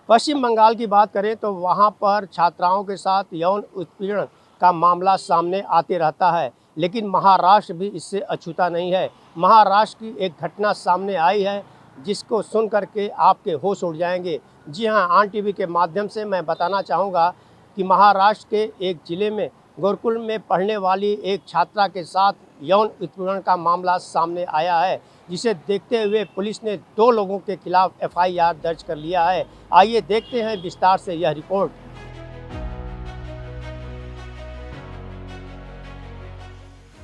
पश्चिम बंगाल की बात करें तो वहाँ पर छात्राओं के साथ यौन उत्पीड़न का मामला सामने आते रहता है, लेकिन महाराष्ट्र भी इससे अछूता नहीं है। महाराष्ट्र की एक घटना सामने आई है जिसको सुन करके आपके होश उड़ जाएंगे। जी हाँ, ऑन टीवी के माध्यम से मैं बताना चाहूँगा कि महाराष्ट्र के एक ज़िले में गुरुकुल में पढ़ने वाली एक छात्रा के साथ यौन उत्पीड़न का मामला सामने आया है, जिसे देखते हुए पुलिस ने 2 लोगों के खिलाफ एफआईआर दर्ज कर लिया है। आइए देखते हैं विस्तार से यह रिपोर्ट।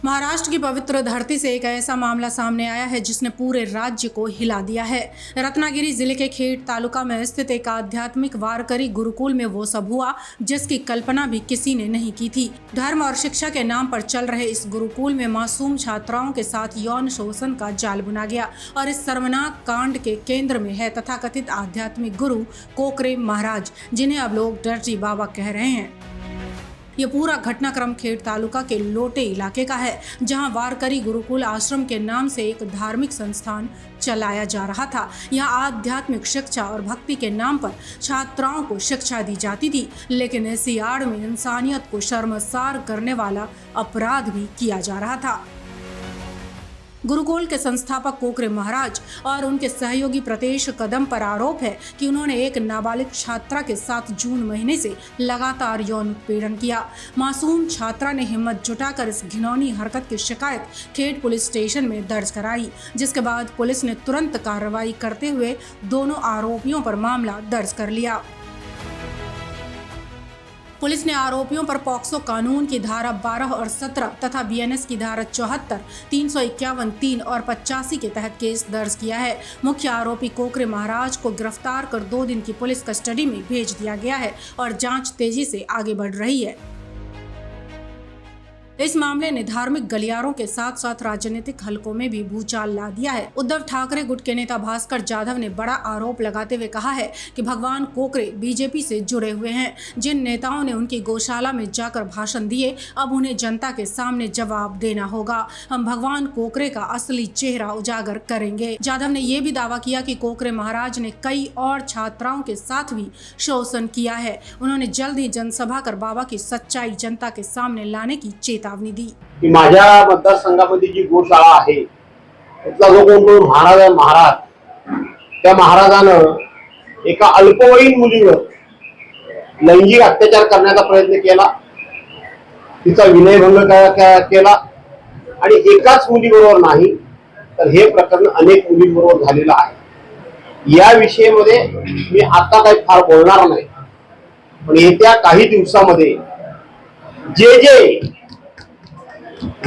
महाराष्ट्र की पवित्र धरती से एक ऐसा मामला सामने आया है जिसने पूरे राज्य को हिला दिया है। रत्नागिरी जिले के खेड़ तालुका में स्थित एक आध्यात्मिक वारकरी गुरुकुल में वो सब हुआ जिसकी कल्पना भी किसी ने नहीं की थी। धर्म और शिक्षा के नाम पर चल रहे इस गुरुकुल में मासूम छात्राओं के साथ यौन शोषण का जाल बुना गया और इस शर्मनाक कांड के केंद्र में है तथाकथित आध्यात्मिक गुरु कोकरे महाराज, जिन्हें अब लोग डर्टी बाबा कह रहे हैं। ये पूरा घटनाक्रम खेड़ तालुका के लोटे इलाके का है, जहां वारकरी गुरुकुल आश्रम के नाम से एक धार्मिक संस्थान चलाया जा रहा था। यहाँ आध्यात्मिक शिक्षा और भक्ति के नाम पर छात्राओं को शिक्षा दी जाती थी, लेकिन ऐसी आड़ में इंसानियत को शर्मसार करने वाला अपराध भी किया जा रहा था। गुरुकुल के संस्थापक कोकरे महाराज और उनके सहयोगी प्रतेश कदम पर आरोप है कि उन्होंने एक नाबालिग छात्रा के साथ जून महीने से लगातार यौन उत्पीड़न किया। मासूम छात्रा ने हिम्मत जुटाकर इस घिनौनी हरकत की शिकायत खेड़ पुलिस स्टेशन में दर्ज कराई, जिसके बाद पुलिस ने तुरंत कार्रवाई करते हुए दोनों आरोपियों पर मामला दर्ज कर लिया। पुलिस ने आरोपियों पर पॉक्सो कानून की धारा 12 और 17 तथा बीएनएस की धारा 74, 351, 3 और 85 के तहत केस दर्ज किया है। मुख्य आरोपी कोकरे महाराज को गिरफ्तार कर 2 दिन की पुलिस कस्टडी में भेज दिया गया है और जांच तेजी से आगे बढ़ रही है। इस मामले ने धार्मिक गलियारों के साथ साथ राजनीतिक हलकों में भी भूचाल ला दिया है। उद्धव ठाकरे गुट के नेता भास्कर जाधव ने बड़ा आरोप लगाते हुए कहा है कि भगवान कोकरे बीजेपी से जुड़े हुए हैं। जिन नेताओं ने उनकी गौशाला में जाकर भाषण दिए, अब उन्हें जनता के सामने जवाब देना होगा। हम भगवान कोकरे का असली चेहरा उजागर करेंगे। जाधव ने यह भी दावा किया कि कोकरे महाराज ने कई और छात्राओं के साथ भी शोषण किया है। उन्होंने जल्द ही जनसभा कर बाबा की सच्चाई जनता के सामने लाने की चेतावनी दी। माझ्या मतदारसंघामध्ये जी गोशाळा आहे तिथला जो कोण महाराज आहे, त्या महाराजानं एका अल्पवयीन मुलीवर लैंगिक अत्याचार करण्याचा प्रयत्न केला, तिचा विनयभंग केला आणि एकाच मुलीबरोबर नाही तर हे प्रकरण अनेक मुलींबरोबर झालेलं आहे। या विषयामध्ये मी आता काही फार बोलणार नाही, पण येत्या काही दिवसामध्ये जे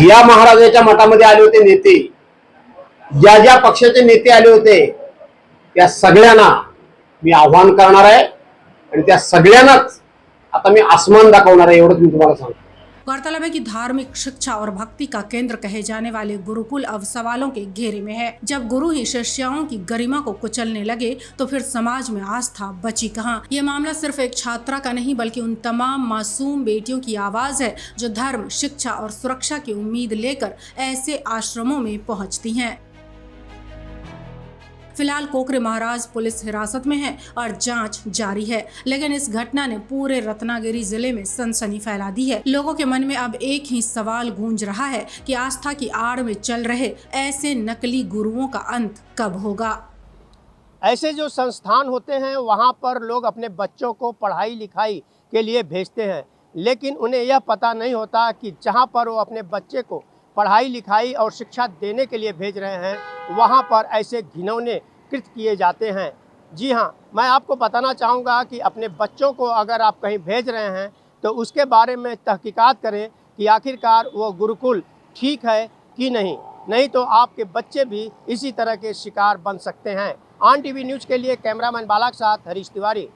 या महाराजाच्या मठामध्ये आले होते नेते, ज्या ज्या पक्षाचे नेते आले होते, त्या सगळ्यांना मी आव्हान करणार आहे आणि त्या सगळ्यांनाच आता मी आसमान दाखवणार आहे, एवढंच मी तुम्हाला सांगतो। गौरतलब है कि धार्मिक शिक्षा और भक्ति का केंद्र कहे जाने वाले गुरुकुल अब सवालों के घेरे में है। जब गुरु ही शिष्याओं की गरिमा को कुचलने लगे तो फिर समाज में आस्था बची कहाँ। ये मामला सिर्फ एक छात्रा का नहीं बल्कि उन तमाम मासूम बेटियों की आवाज है जो धर्म, शिक्षा और सुरक्षा की उम्मीद लेकर ऐसे आश्रमों में पहुंचती हैं। फिलहाल कोकरे महाराज पुलिस हिरासत में है और जांच जारी है, लेकिन इस घटना ने पूरे रत्नागिरी जिले में सनसनी फैला दी है। लोगों के मन में अब एक ही सवाल गूंज रहा है कि आस्था की आड़ में चल रहे ऐसे नकली गुरुओं का अंत कब होगा। ऐसे जो संस्थान होते हैं वहाँ पर लोग अपने बच्चों को पढ़ाई लिखाई के लिए भेजते हैं, लेकिन उन्हें यह पता नहीं होता कि जहाँ पर वो अपने बच्चे को पढ़ाई लिखाई और शिक्षा देने के लिए भेज रहे हैं, वहाँ पर ऐसे घिनौने कृत्य किए जाते हैं। जी हाँ, मैं आपको बताना चाहूँगा कि अपने बच्चों को अगर आप कहीं भेज रहे हैं तो उसके बारे में तहकीकात करें कि आखिरकार वो गुरुकुल ठीक है कि नहीं तो आपके बच्चे भी इसी तरह के शिकार बन सकते हैं। ऑन टीवी न्यूज़ के लिए कैमरामैन बाला के साथ हरीश तिवारी।